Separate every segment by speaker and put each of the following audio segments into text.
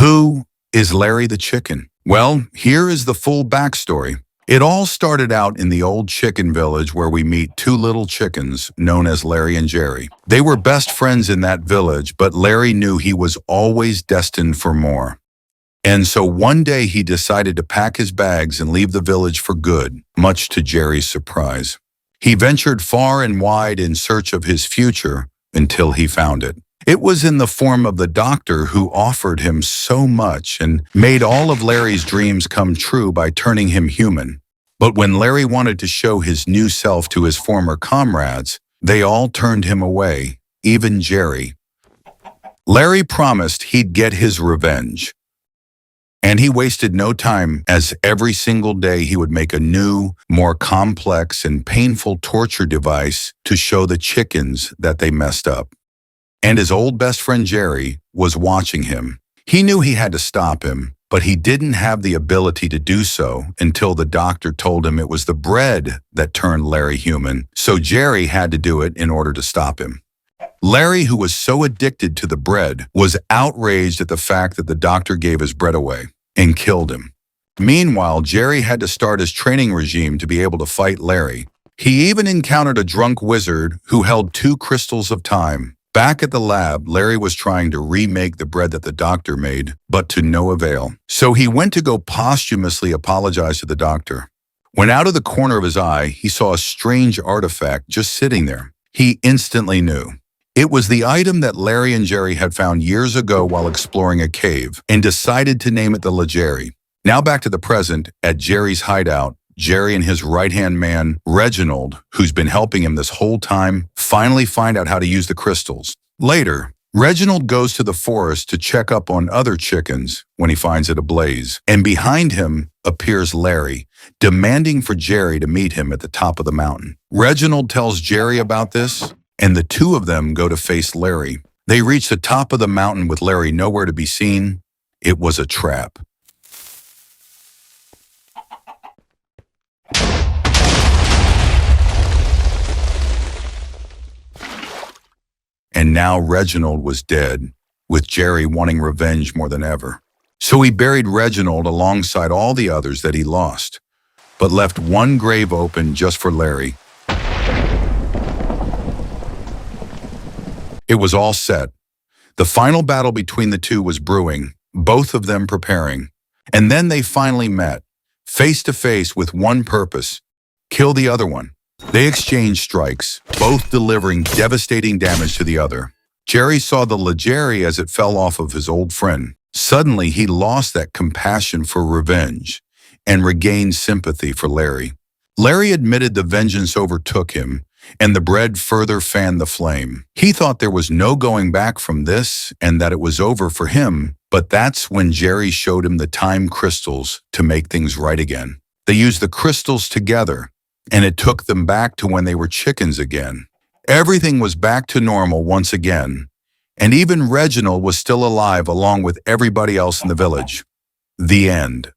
Speaker 1: Who is Larry the Chicken? Well, here is the full backstory. It all started out in the old chicken village where we meet two little chickens known as Larry and Jerry. They were best friends in that village, but Larry knew he was always destined for more. And so one day he decided to pack his bags and leave the village for good, much to Jerry's surprise. He ventured far and wide in search of his future until he found it. It was in the form of the doctor who offered him so much and made all of Larry's dreams come true by turning him human. But when Larry wanted to show his new self to his former comrades, they all turned him away, even Jerry. Larry promised he'd get his revenge. And he wasted no time, as every single day he would make a new, more complex and painful torture device to show the chickens that they messed up. And his old best friend Jerry was watching him. He knew he had to stop him, but he didn't have the ability to do so until the doctor told him it was the bread that turned Larry human, so Jerry had to do it in order to stop him. Larry, who was so addicted to the bread, was outraged at the fact that the doctor gave his bread away and killed him. Meanwhile, Jerry had to start his training regime to be able to fight Larry. He even encountered a drunk wizard who held 2 crystals of time. Back at the lab, Larry was trying to remake the bread that the doctor made, but to no avail. So he went to go posthumously apologize to the doctor. When out of the corner of his eye, he saw a strange artifact just sitting there. He instantly knew. It was the item that Larry and Jerry had found years ago while exploring a cave and decided to name it the Jerry. Now back to the present, at Jerry's hideout, Jerry and his right-hand man, Reginald, who's been helping him this whole time, finally find out how to use the crystals. Later, Reginald goes to the forest to check up on other chickens when he finds it ablaze. And behind him appears Larry, demanding for Jerry to meet him at the top of the mountain. Reginald tells Jerry about this, and the two of them go to face Larry. They reach the top of the mountain with Larry nowhere to be seen. It was a trap. And now Reginald was dead, with Jerry wanting revenge more than ever. So he buried Reginald alongside all the others that he lost, but left one grave open just for Larry. It was all set. The final battle between the two was brewing, both of them preparing. And then they finally met, face to face with one purpose: kill the other one. They exchanged strikes, both delivering devastating damage to the other. Jerry saw the Jerry as it fell off of his old friend. Suddenly, he lost that compassion for revenge and regained sympathy for Larry. Larry admitted the vengeance overtook him, and the bread further fanned the flame. He thought there was no going back from this and that it was over for him, but that's when Jerry showed him the time crystals to make things right again. They used the crystals together, and it took them back to when they were chickens again. Everything was back to normal once again, and even Reginald was still alive along with everybody else in the village. The end.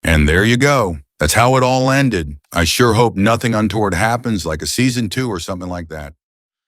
Speaker 1: And there you go. That's how it all ended. I sure hope nothing untoward happens, like a season 2 or something like that.